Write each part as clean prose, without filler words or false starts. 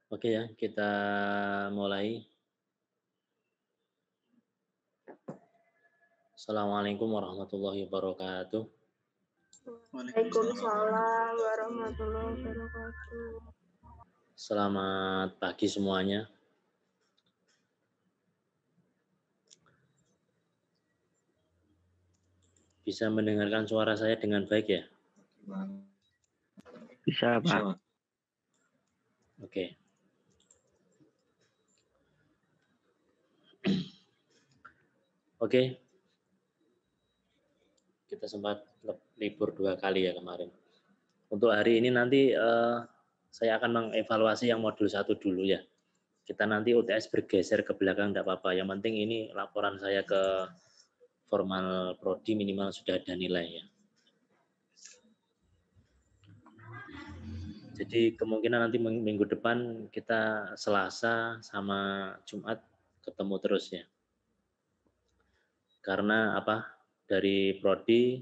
Oke ya, kita mulai. Assalamualaikum warahmatullahi wabarakatuh. Waalaikumsalam warahmatullahi wabarakatuh. Selamat pagi semuanya. Bisa mendengarkan suara saya dengan baik ya? Bisa, Pak. Oke. Oke. Kita sempat libur 2 kali ya kemarin. Untuk hari ini nanti saya akan mengevaluasi yang modul 1 dulu ya. Kita nanti UTS bergeser ke belakang tidak apa-apa. Yang penting ini laporan saya ke formal prodi minimal sudah ada nilai ya. Jadi kemungkinan nanti minggu depan kita Selasa sama Jumat ketemu terus ya. Karena apa? Dari prodi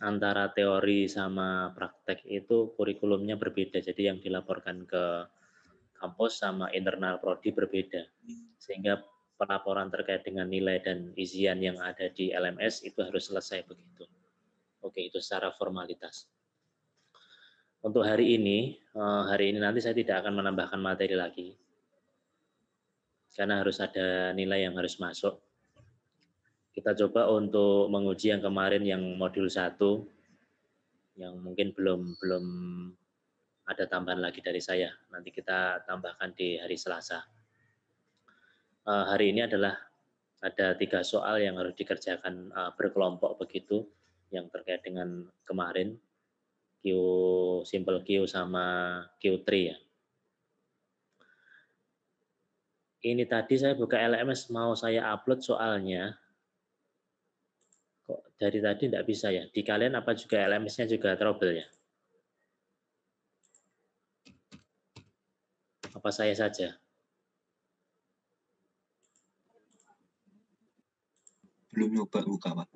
antara teori sama praktek itu kurikulumnya berbeda. Jadi yang dilaporkan ke kampus sama internal prodi berbeda. Sehingga pelaporan terkait dengan nilai dan isian yang ada di LMS itu harus selesai begitu. Oke, itu secara formalitas. Untuk hari ini nanti saya tidak akan menambahkan materi lagi. Karena harus ada nilai yang harus masuk. Kita coba untuk menguji yang kemarin yang modul 1 yang mungkin belum ada tambahan lagi dari saya. Nanti kita tambahkan di hari Selasa. Hari ini adalah ada 3 soal yang harus dikerjakan berkelompok begitu yang terkait dengan kemarin Q simple Q sama Q3 ya. Ini tadi saya buka LMS mau saya upload soalnya. Kok dari tadi tidak bisa ya? Di kalian apa juga LMS-nya juga trouble ya? Apa saya saja? Belum nyoba buka, Pak.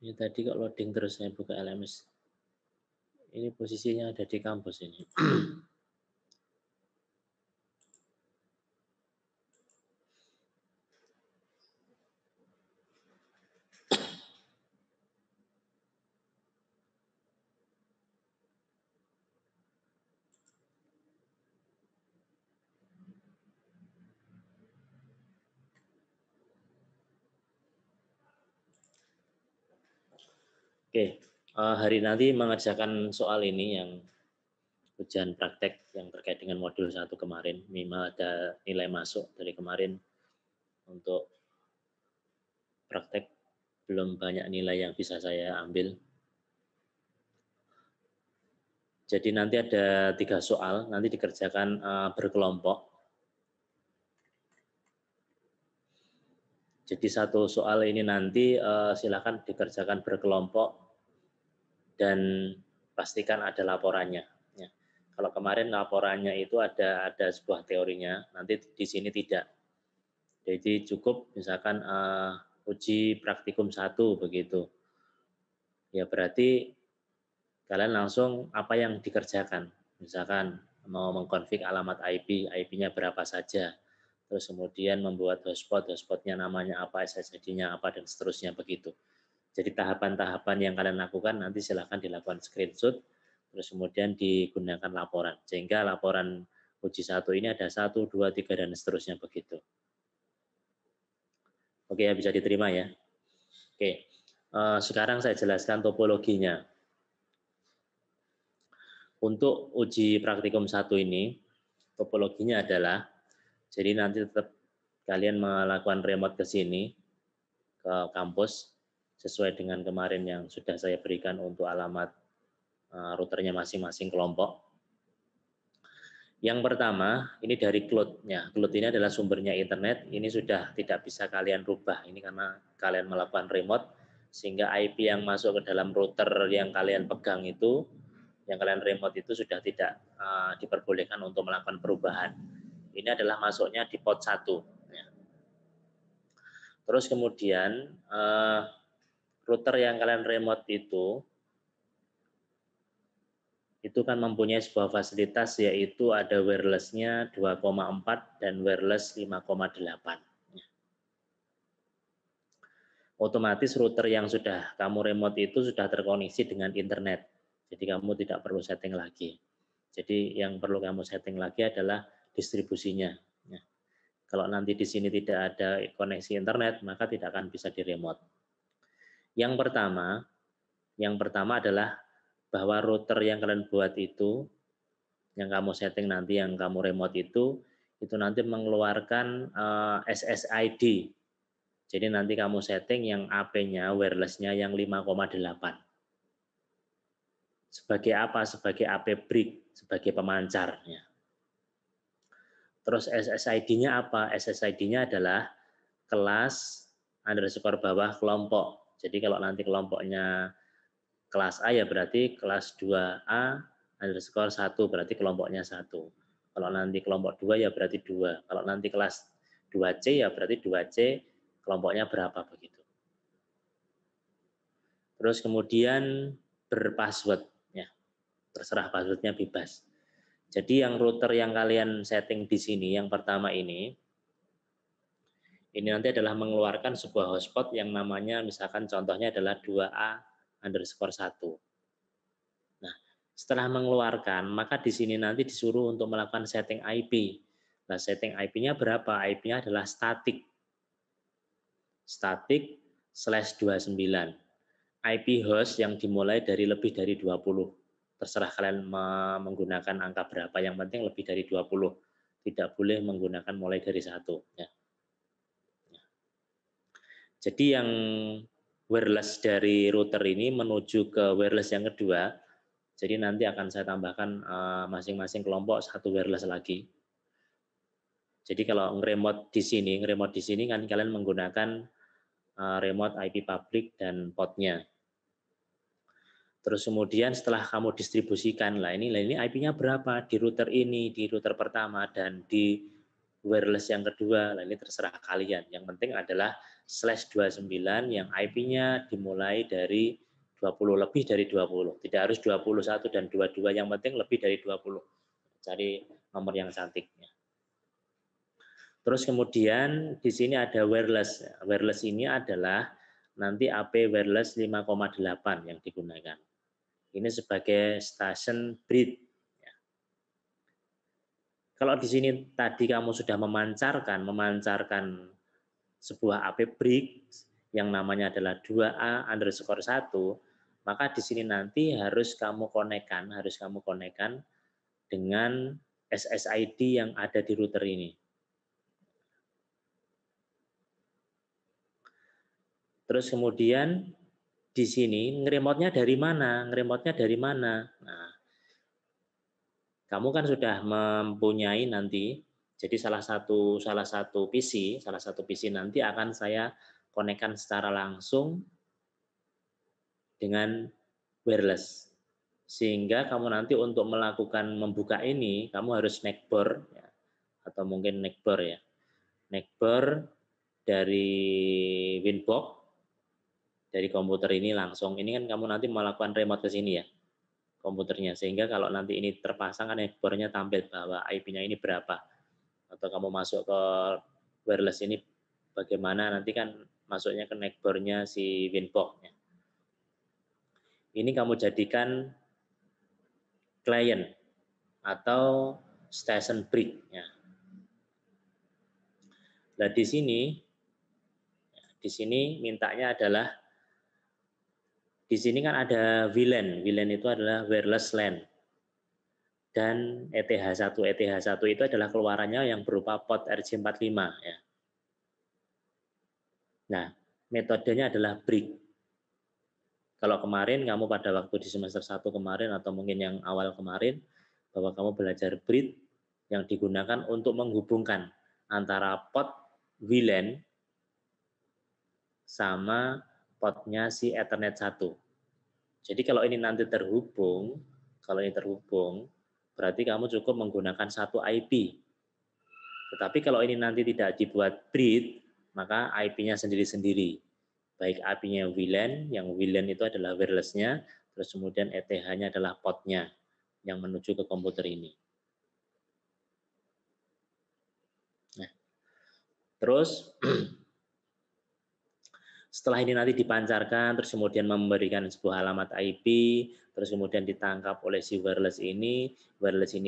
Ini tadi kok loading terus saya buka LMS. Ini posisinya ada di kampus ini. Oke, hari nanti mengerjakan soal ini yang ujian praktek yang terkait dengan modul 1 kemarin. Minimal ada nilai masuk dari kemarin. Untuk praktek belum banyak nilai yang bisa saya ambil. Jadi nanti ada 3 soal, nanti dikerjakan berkelompok. Jadi satu soal ini nanti silakan dikerjakan berkelompok dan pastikan ada laporannya. Ya. Kalau kemarin laporannya itu ada sebuah teorinya, nanti di sini tidak. Jadi cukup misalkan uji praktikum 1 begitu. Ya berarti kalian langsung apa yang dikerjakan. Misalkan mau mengkonfig alamat IP, IP-nya berapa saja. Terus kemudian membuat hotspot-nya namanya apa, SSID-nya apa, dan seterusnya begitu. Jadi tahapan-tahapan yang kalian lakukan nanti silahkan dilakukan screenshot, terus kemudian digunakan laporan. Sehingga laporan uji 1 ini ada 1, 2, 3, dan seterusnya begitu. Oke ya, bisa diterima ya. Oke, sekarang saya jelaskan topologinya. Untuk uji praktikum 1 ini, topologinya adalah, jadi nanti tetap kalian melakukan remote ke sini, ke kampus, sesuai dengan kemarin yang sudah saya berikan untuk alamat routernya masing-masing kelompok. Yang pertama, ini dari cloud-nya. Cloud ini adalah sumbernya internet, ini sudah tidak bisa kalian rubah. Ini karena kalian melakukan remote, sehingga IP yang masuk ke dalam router yang kalian pegang itu, yang kalian remote itu sudah tidak diperbolehkan untuk melakukan perubahan. Ini adalah masuknya di port 1. Ya. Terus kemudian router yang kalian remote itu itu kan mempunyai sebuah fasilitas, yaitu ada wireless-nya 2,4 dan wireless 5,8. Otomatis router yang sudah kamu remote itu sudah terkoneksi dengan internet. Jadi kamu tidak perlu setting lagi. Jadi yang perlu kamu setting lagi adalah distribusinya. Kalau nanti di sini tidak ada koneksi internet, maka tidak akan bisa di remote. Yang pertama adalah bahwa router yang kalian buat itu, yang kamu setting nanti, yang kamu remote itu nanti mengeluarkan SSID. Jadi nanti kamu setting yang AP-nya, wireless-nya yang 5,8. Sebagai apa? Sebagai AP brick, sebagai pemancarnya. Terus SSID-nya apa? SSID-nya adalah kelas _ bawah kelompok. Jadi kalau nanti kelompoknya kelas A ya berarti kelas 2A _ 1 berarti kelompoknya 1. Kalau nanti kelompok 2 ya berarti 2. Kalau nanti kelas 2C ya berarti 2C kelompoknya berapa begitu. Terus kemudian berpassword ya. Terserah passwordnya bebas. Jadi yang router yang kalian setting di sini, yang pertama ini nanti adalah mengeluarkan sebuah hotspot yang namanya, misalkan contohnya adalah 2A _ 1. Nah, setelah mengeluarkan, maka di sini nanti disuruh untuk melakukan setting IP. Nah, setting IP-nya berapa? IP-nya adalah static /29. IP host yang dimulai dari lebih dari 20. Terserah kalian menggunakan angka berapa, yang penting lebih dari 20. Tidak boleh menggunakan mulai dari 1. Ya. Jadi yang wireless dari router ini menuju ke wireless yang kedua, jadi nanti akan saya tambahkan masing-masing kelompok satu wireless lagi. Jadi kalau nge-remote di sini kan kalian menggunakan remote IP public dan portnya. Terus kemudian setelah kamu distribusikan, ini IP-nya berapa di router ini, di router pertama, dan di wireless yang kedua, ini terserah kalian. Yang penting adalah /29 yang IP-nya dimulai dari 20, lebih dari 20. Tidak harus 21 dan 22, yang penting lebih dari 20. Cari nomor yang cantiknya. Terus kemudian di sini ada wireless. Wireless ini adalah nanti AP wireless 5,8 yang digunakan. Ini sebagai station bridge. Kalau di sini tadi kamu sudah memancarkan sebuah AP brick yang namanya adalah 2A _ 1, maka di sini nanti harus kamu konekkan dengan SSID yang ada di router ini. Terus kemudian di sini nge-remote-nya dari mana? Nah, kamu kan sudah mempunyai nanti, jadi salah satu PC nanti akan saya konekkan secara langsung dengan wireless. Sehingga kamu nanti untuk melakukan membuka ini, kamu harus neckboard ya, atau mungkin neckboard ya. Neckboard dari Winbox, dari komputer ini langsung. Ini kan kamu nanti melakukan remote ke sini ya, komputernya. Sehingga kalau nanti ini terpasang kan neckboard-nya tampil bahwa IP-nya ini berapa. Atau kamu masuk ke wireless ini bagaimana, nanti kan masuknya ke neckboard-nya si Winbox. Ini kamu jadikan client atau station bridge. Nah di sini mintanya adalah, di sini kan ada VLAN. VLAN itu adalah wireless LAN. Dan ETH1. ETH1 itu adalah keluarannya yang berupa port RJ45 ya. Nah, metodenya adalah brick. Kalau kemarin kamu pada waktu di semester 1 kemarin atau mungkin yang awal kemarin, bahwa kamu belajar bridge yang digunakan untuk menghubungkan antara port VLAN sama portnya si Ethernet 1. Jadi kalau ini nanti terhubung, berarti kamu cukup menggunakan satu IP. Tetapi kalau ini nanti tidak dibuat bridge, maka IP-nya sendiri-sendiri. Baik IP-nya VLAN, yang VLAN itu adalah wireless-nya, terus kemudian ETH-nya adalah portnya. yang menuju ke komputer ini. Nah, terus setelah ini nanti dipancarkan, terus kemudian memberikan sebuah alamat IP, terus kemudian ditangkap oleh si wireless ini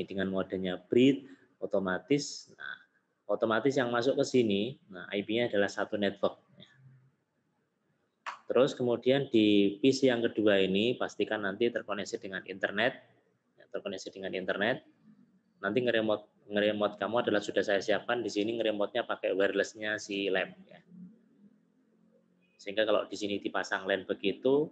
dengan modenya breed, otomatis yang masuk ke sini, nah IP-nya adalah satu network. Terus kemudian di PC yang kedua ini pastikan nanti terkoneksi dengan internet, Nanti ngeremote kamu adalah sudah saya siapkan di sini, ngeremotnya pakai wirelessnya si lab. Ya. Sehingga kalau di sini dipasang LAN begitu,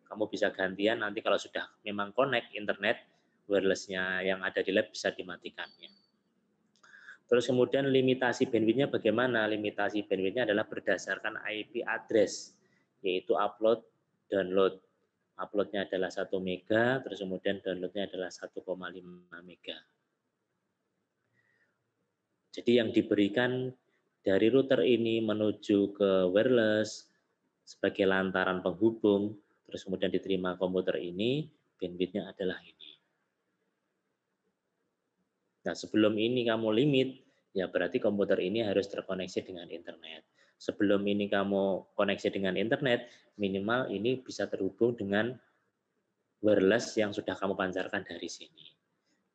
kamu bisa gantian nanti kalau sudah memang connect internet, wirelessnya yang ada di lab bisa dimatikan. Ya. Terus kemudian limitasi bandwidth-nya bagaimana? Limitasi bandwidth-nya adalah berdasarkan IP address, yaitu upload, download. Upload-nya adalah 1 mega, terus kemudian download-nya adalah 1,5 mega. Jadi yang diberikan dari router ini menuju ke wireless sebagai lantaran penghubung, terus kemudian diterima komputer ini, bandwidth-nya adalah ini. Nah, sebelum ini kamu limit, ya berarti komputer ini harus terkoneksi dengan internet. Sebelum ini kamu koneksi dengan internet, minimal ini bisa terhubung dengan wireless yang sudah kamu pancarkan dari sini.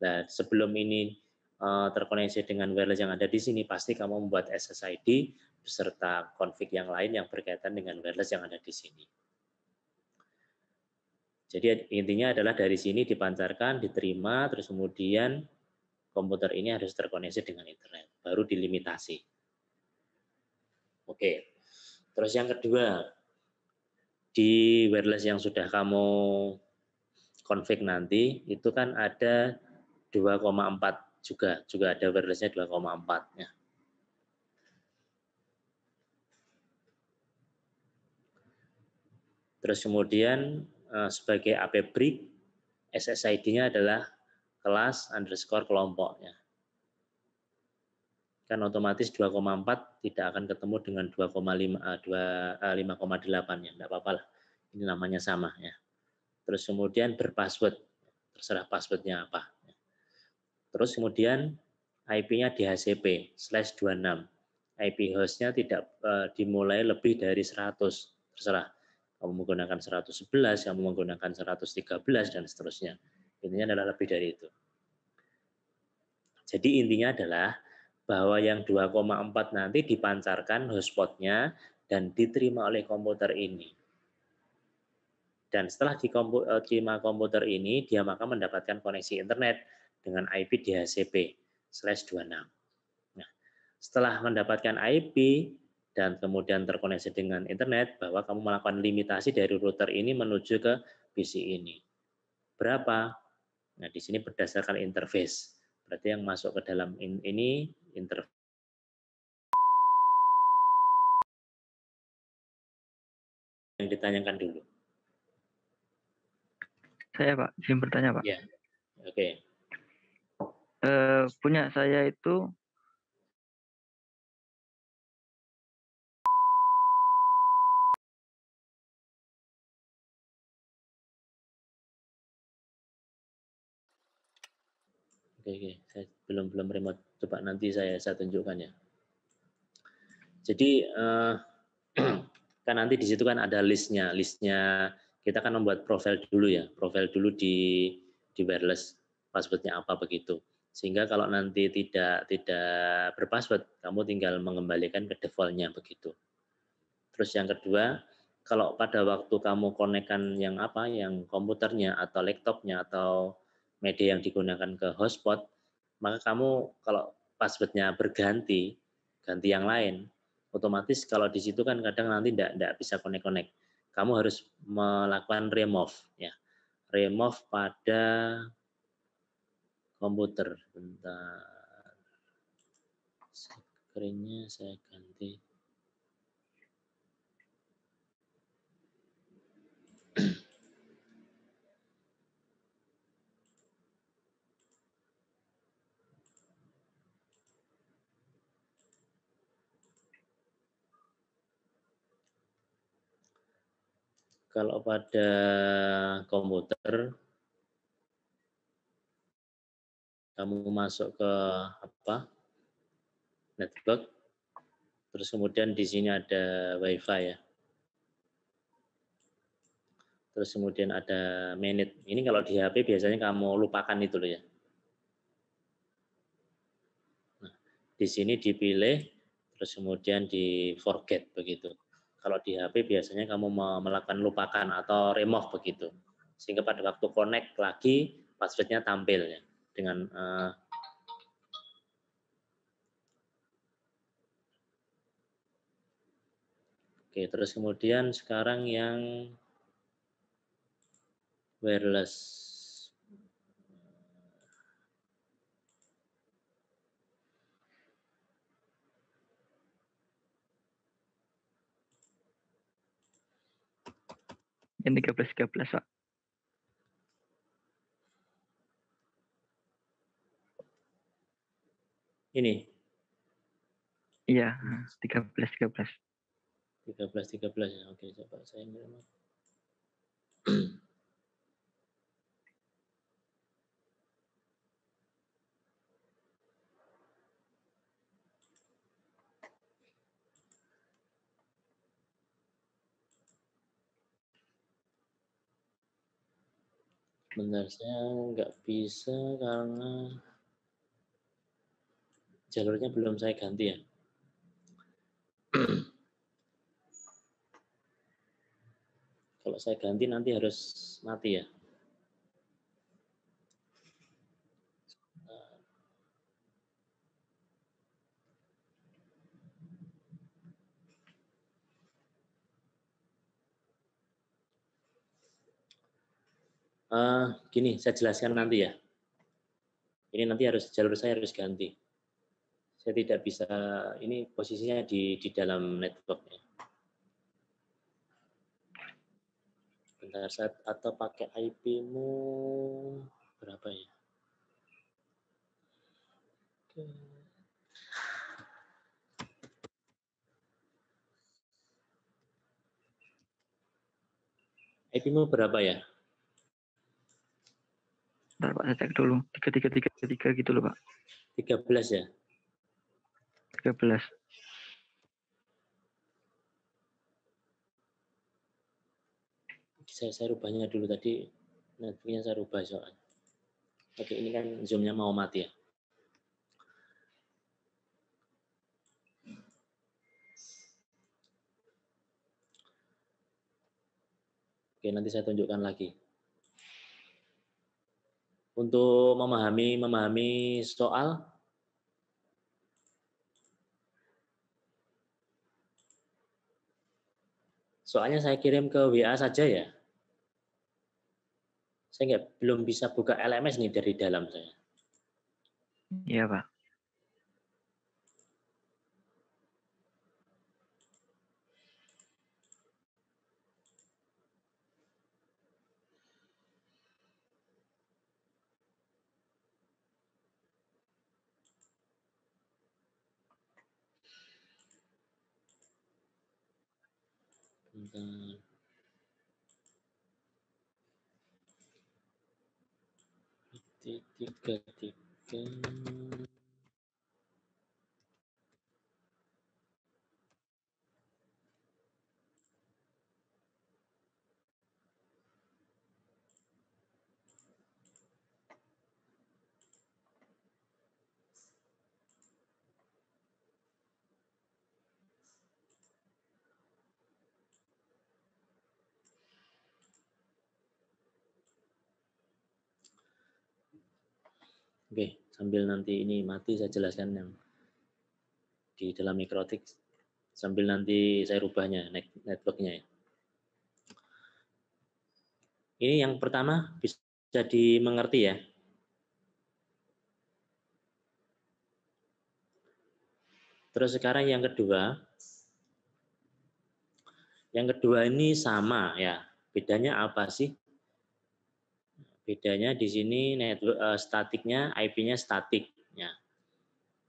Nah, sebelum ini terkoneksi dengan wireless yang ada di sini, pasti kamu membuat SSID beserta config yang lain yang berkaitan dengan wireless yang ada di sini. Jadi intinya adalah dari sini dipancarkan, diterima, terus kemudian komputer ini harus terkoneksi dengan internet, baru dilimitasi. Oke, terus yang kedua, di wireless yang sudah kamu config nanti, itu kan ada 2,4 juga ada wirelessnya 2,4 ya. Terus kemudian sebagai AP brick SSID-nya adalah kelas _ kelompok ya. Kan otomatis 2,4 tidak akan ketemu dengan 5,8 ya, enggak apa-apa lah. Ini namanya sama ya. Terus kemudian berpassword, terserah passwordnya apa. Terus kemudian IP-nya DHCP/26. IP host-nya tidak dimulai lebih dari 100, terserah. Kamu menggunakan 111, kamu menggunakan 113, dan seterusnya. Intinya adalah lebih dari itu. Jadi intinya adalah bahwa yang 2,4 nanti dipancarkan hotspot-nya dan diterima oleh komputer ini. Dan setelah diterima komputer ini, dia maka mendapatkan koneksi internet dengan IP DHCP/26. Nah, setelah mendapatkan IP dan kemudian terkoneksi dengan internet, bahwa kamu melakukan limitasi dari router ini menuju ke PC ini. Berapa? Nah, di sini berdasarkan interface. Berarti yang masuk ke dalam ini interface. Yang ditanyakan dulu. Saya Pak, izin bertanya Pak. Ya, oke. Punya saya itu Oke. Saya belum remote. Coba nanti saya tunjukkan ya. Jadi kan nanti di situ kan ada listnya. Listnya kita kan membuat profil dulu ya. Profil dulu di wireless, passwordnya apa begitu. Sehingga kalau nanti tidak berpassword, kamu tinggal mengembalikan ke default-nya begitu. Terus yang kedua, kalau pada waktu kamu konekkan yang komputernya atau laptopnya atau media yang digunakan ke hotspot, maka kamu kalau passwordnya ganti yang lain, otomatis kalau di situ kan kadang nanti tidak bisa connect. Kamu harus melakukan remove ya. Remove pada komputer. Bentar. Screen-nya saya ganti. Kalau pada komputer kamu masuk ke network, terus kemudian di sini ada WiFi ya. Terus kemudian ada manage. Ini kalau di HP biasanya kamu lupakan itu loh ya. Nah, di sini dipilih, terus kemudian di forget begitu. Kalau di HP biasanya kamu melakukan lupakan atau remove begitu. Sehingga pada waktu connect lagi passwordnya tampil ya dengan Oke, terus kemudian sekarang yang wireless. Yang 13 Pak. Ini. Iya, 13 ya. Oke, coba saya ngirim. Bentar, saya nggak bisa karena jalurnya belum saya ganti ya. Kalau saya ganti nanti harus mati ya. Gini, saya jelaskan nanti ya. Ini nanti jalur saya harus ganti. Saya tidak bisa, ini posisinya di dalam networknya. Bentar, atau pakai IP-mu berapa ya? IP-mu berapa ya? Bentar Pak, saya cek dulu. 3333 gitu loh Pak. 13 ya? 13. Saya rubahnya dulu tadi, networknya saya rubah soalnya. Oke, ini kan Zoom-nya mau mati ya. Oke, nanti saya tunjukkan lagi. Untuk memahami soal, soalnya saya kirim ke WA saja ya. Saya belum bisa buka LMS nih dari dalam saya. Iya Pak. Bentar. Tiga. Oke, sambil nanti ini mati saya jelaskan yang di dalam mikrotik sambil nanti saya rubahnya networknya ya. Ini yang pertama bisa dimengerti ya. Terus sekarang yang kedua ini sama ya. Bedanya apa sih? Bedanya di sini network statiknya, IP-nya statik ya.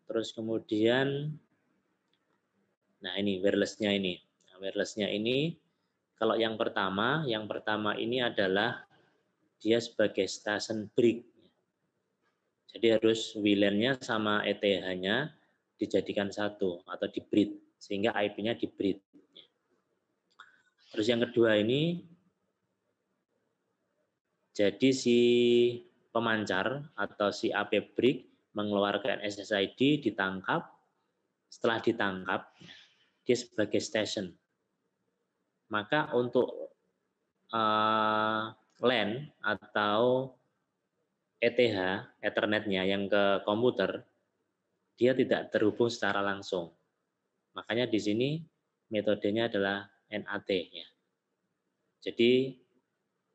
Terus kemudian nah ini wireless-nya ini. Nah, wireless-nya ini kalau yang pertama ini adalah dia sebagai station break. Jadi harus WLAN-nya sama ETH-nya dijadikan satu atau di-bridge, sehingga IP-nya di-bridge. Terus yang kedua ini, jadi si pemancar atau si AP brick mengeluarkan SSID, ditangkap. Setelah ditangkap, dia sebagai station. Maka untuk LAN atau ETH, Ethernet-nya yang ke komputer, dia tidak terhubung secara langsung. Makanya di sini metodenya adalah NAT. Ya. Jadi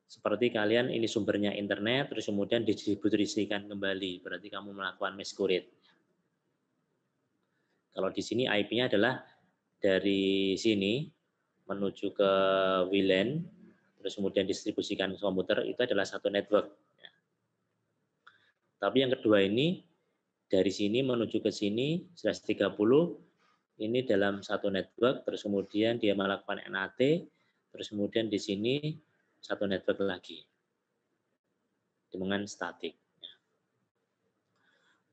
seperti kalian ini sumbernya internet, terus kemudian didistribusikan kembali. Berarti kamu melakukan masquerade. Kalau di sini IP-nya adalah dari sini menuju ke WLAN, terus kemudian distribusikan ke komputer, itu adalah satu network. Ya. Tapi yang kedua ini, dari sini menuju ke sini, /30, ini dalam satu network, terus kemudian dia melakukan NAT, terus kemudian di sini satu network lagi dengan statik.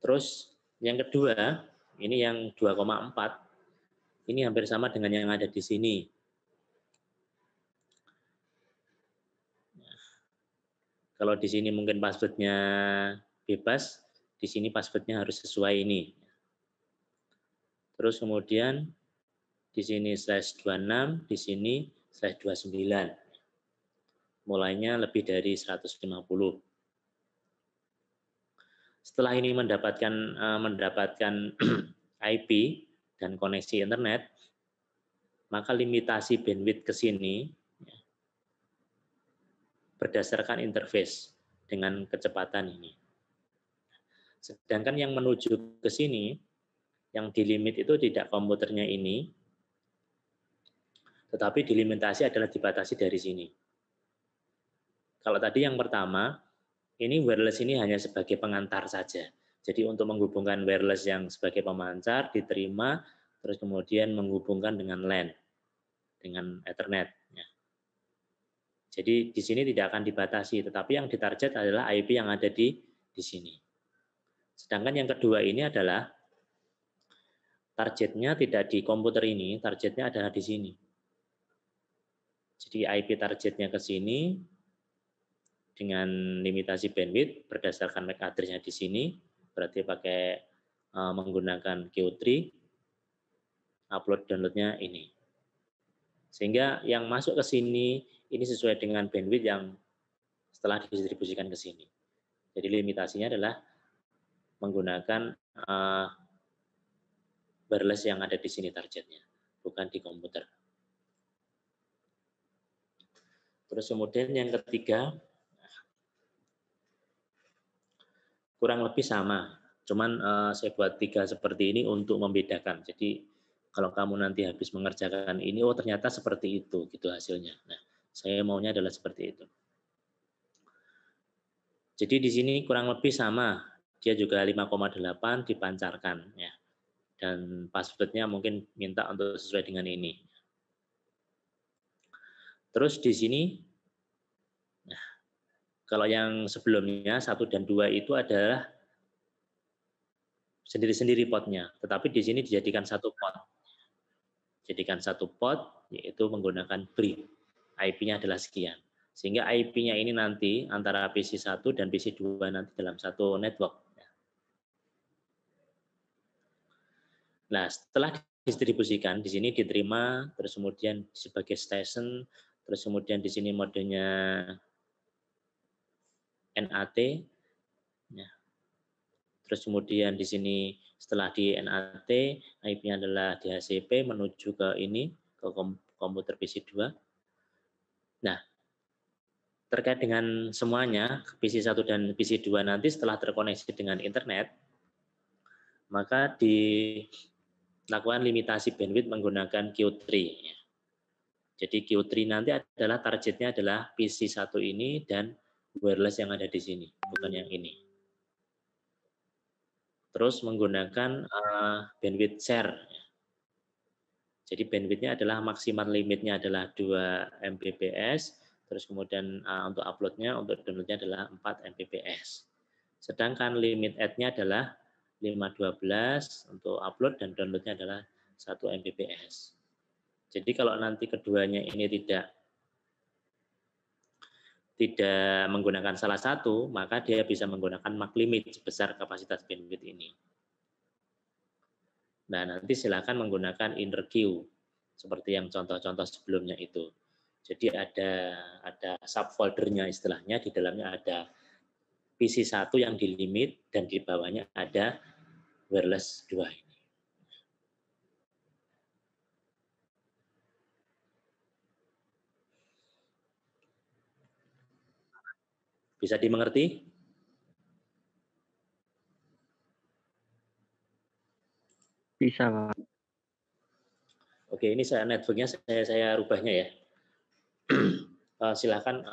Terus yang kedua, ini yang 2,4, ini hampir sama dengan yang ada di sini. Kalau di sini mungkin password-nya bebas, di sini password-nya harus sesuai ini. Terus kemudian di sini /26, di sini /29. Mulainya lebih dari 150. Setelah ini mendapatkan IP dan koneksi internet, maka limitasi bandwidth ke sini berdasarkan interface dengan kecepatan ini. Sedangkan yang menuju ke sini, yang dilimit itu tidak komputernya ini, tetapi dilimitasi adalah dibatasi dari sini. Kalau tadi yang pertama, ini wireless ini hanya sebagai pengantar saja. Jadi untuk menghubungkan wireless yang sebagai pemancar diterima, terus kemudian menghubungkan dengan LAN, dengan Ethernet. Ya. Jadi di sini tidak akan dibatasi, tetapi yang ditarget adalah IP yang ada di sini. Sedangkan yang kedua ini adalah targetnya tidak di komputer ini, targetnya adalah di sini. Jadi IP targetnya ke sini, dengan limitasi bandwidth berdasarkan MAC address-nya di sini, berarti pakai menggunakan Q3, upload download-nya ini. Sehingga yang masuk ke sini ini sesuai dengan bandwidth yang setelah didistribusikan ke sini. Jadi limitasinya adalah menggunakan wireless yang ada di sini targetnya, bukan di komputer. Terus kemudian yang ketiga, kurang lebih sama, cuman saya buat 3 seperti ini untuk membedakan. Jadi kalau kamu nanti habis mengerjakan ini, oh ternyata seperti itu gitu hasilnya. Nah, saya maunya adalah seperti itu. Jadi di sini kurang lebih sama, dia juga 5,8 dipancarkan ya. Dan password-nya mungkin minta untuk sesuai dengan ini. Terus di sini, nah, kalau yang sebelumnya 1 dan 2 itu adalah sendiri-sendiri potnya, tetapi di sini dijadikan satu pot. Jadikan satu pot, yaitu menggunakan brick. IP-nya adalah sekian. Sehingga IP-nya ini nanti antara PC1 dan PC2 nanti dalam satu network. Nah, setelah didistribusikan, di sini diterima, terus kemudian sebagai station, terus kemudian di sini modenya NAT, ya. Terus kemudian di sini setelah di NAT, IP-nya adalah DHCP menuju ke ini, ke komputer PC2. Nah, terkait dengan semuanya, PC1 dan PC2 nanti setelah terkoneksi dengan internet, maka dilakukan limitasi bandwidth menggunakan Q3. Jadi Q3 nanti adalah targetnya adalah PC1 ini dan wireless yang ada di sini, bukan yang ini. Terus menggunakan bandwidth share. Jadi bandwidthnya adalah maksimal limitnya adalah 2 Mbps, terus kemudian untuk uploadnya, untuk downloadnya adalah 4 Mbps. Sedangkan limit add-nya adalah 512 untuk upload dan download-nya adalah 1 Mbps. Jadi kalau nanti keduanya ini tidak menggunakan salah satu, maka dia bisa menggunakan max limit sebesar kapasitas bandwidth ini. Nah, nanti silakan menggunakan inner queue seperti yang contoh-contoh sebelumnya itu. Jadi ada subfoldernya istilahnya, di dalamnya ada PC1 yang di limit dan di bawahnya ada wireless 2 ini. Bisa dimengerti? Bisa, Pak. Oke, ini networknya saya rubahnya ya. Silakan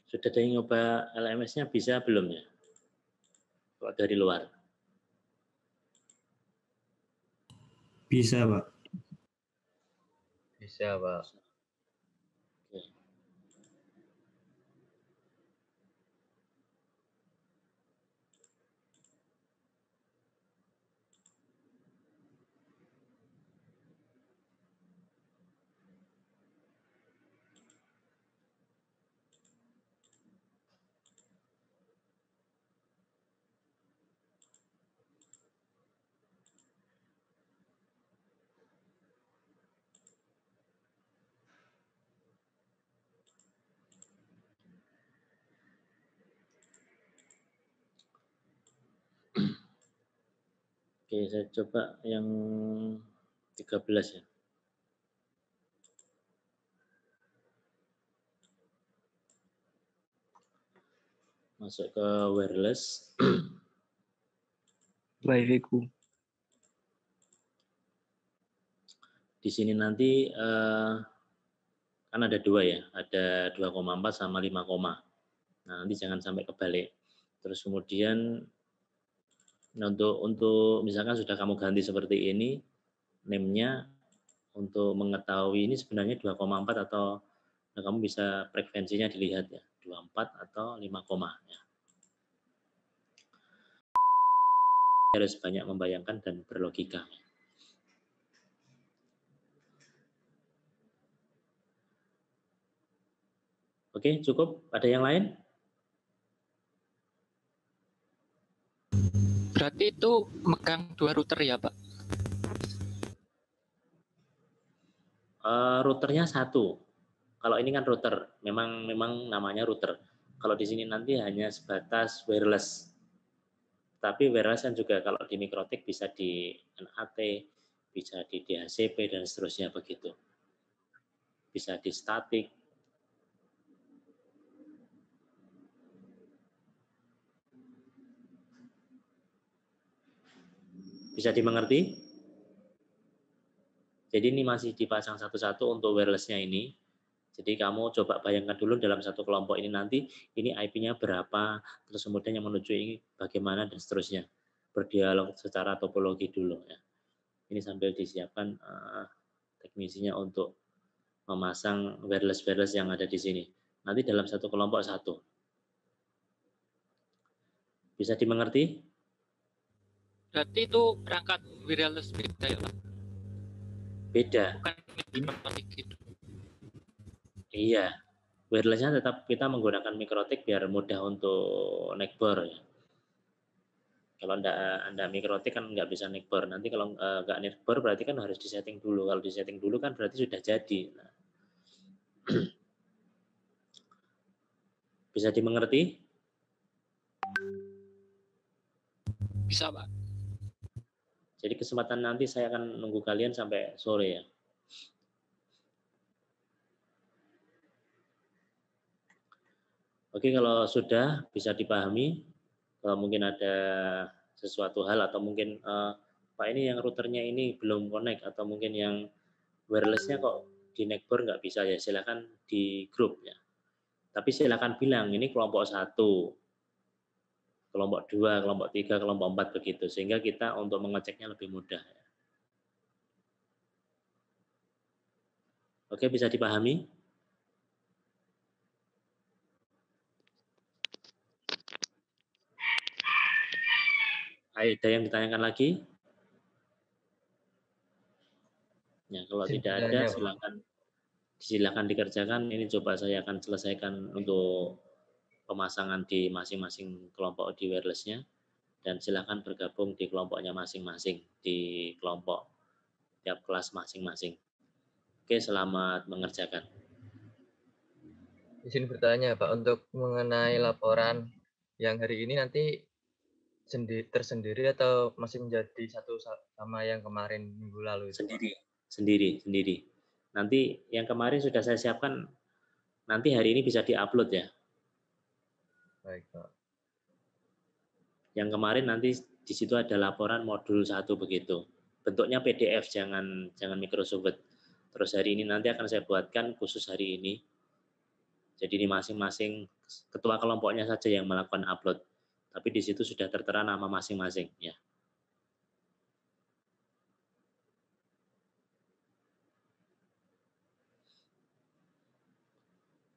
sudah ada yang nyoba LMS-nya bisa belum ya? Kalau dari luar. Bisa, Pak. Bisa, Pak. Oke. Oke, saya coba yang 13 ya. Masuk ke wireless. Wifi-ku. Di sini nanti kan ada dua ya, ada 2,4 sama 5, nah nanti jangan sampai kebalik. Terus kemudian untuk misalkan sudah kamu ganti seperti ini, name-nya untuk mengetahui ini sebenarnya 2,4 atau nah kamu bisa frekuensinya dilihat ya, 24 atau 5, ya. Harus banyak membayangkan dan berlogika. Oke, cukup. Ada yang lain? Berarti itu megang 2 router ya, Pak? Routernya 1. Kalau ini kan router, memang namanya router. Kalau di sini nanti hanya sebatas wireless. Tapi wireless kan juga kalau di Mikrotik bisa di NAT, bisa di DHCP dan seterusnya begitu. Bisa di statik. Bisa dimengerti? Jadi ini masih dipasang satu-satu untuk wireless-nya ini. Jadi kamu coba bayangkan dulu dalam satu kelompok ini nanti, ini IP-nya berapa, terus kemudian yang menuju ini bagaimana, dan seterusnya. Berdialog secara topologi dulu. Ya. Ini sambil disiapkan teknisinya untuk memasang wireless yang ada di sini. Nanti dalam satu kelompok satu. Bisa dimengerti? Berarti itu perangkat wireless beda ya, Pak? Beda. Bukan mikrotik gitu. Iya. Wireless-nya tetap kita menggunakan Mikrotik biar mudah untuk neckbore. Ya. Kalau Anda Mikrotik kan nggak bisa neckbore. Nanti kalau nggak neckbore berarti kan harus disetting dulu. Kalau disetting dulu kan berarti sudah jadi. Nah. Bisa dimengerti? Bisa, Pak. Jadi kesempatan nanti saya akan nunggu kalian sampai sore ya. Oke, kalau sudah bisa dipahami, kalau mungkin ada sesuatu hal atau mungkin Pak ini yang routernya ini belum connect atau mungkin yang wirelessnya kok di neckbore nggak bisa ya, silakan di grup ya. Tapi silakan bilang ini kelompok 1, kelompok 2, kelompok 3, kelompok 4 begitu, sehingga kita untuk mengeceknya lebih mudah. Ya. Oke, bisa dipahami? Ada yang ditanyakan lagi? Ya, kalau Izin tidak bertanya, ada, Pak. silakan dikerjakan. Ini coba saya akan selesaikan untuk pemasangan di masing-masing kelompok di wireless-nya, dan silakan bergabung di kelompoknya masing-masing, di kelompok tiap kelas masing-masing. Oke, selamat mengerjakan. Izin bertanya, Pak, untuk mengenai laporan yang hari ini nanti tersendiri atau masih menjadi satu sama yang kemarin minggu lalu itu, Pak? Sendiri. Nanti yang kemarin sudah saya siapkan, nanti hari ini bisa diupload ya. Baik, Pak. Yang kemarin nanti di situ ada laporan modul 1 begitu. Bentuknya PDF, jangan Microsoft Word. Terus hari ini nanti akan saya buatkan khusus hari ini. Jadi ini masing-masing ketua kelompoknya saja yang melakukan upload. Tapi di situ sudah tertera nama masing-masing ya.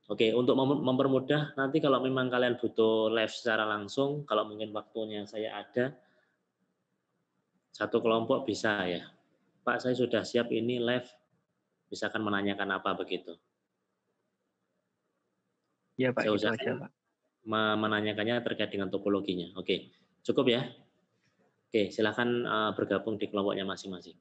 Oke, untuk mempermudah, nanti kalau memang kalian butuh live secara langsung, kalau mungkin waktunya saya ada, satu kelompok bisa ya. Pak, saya sudah siap ini live, misalkan menanyakan apa begitu. Iya Pak, Saya itu aja usahakan Pak. menanyakannya terkait dengan topologinya. Oke, cukup ya? Oke, silakan bergabung di kelompoknya masing-masing.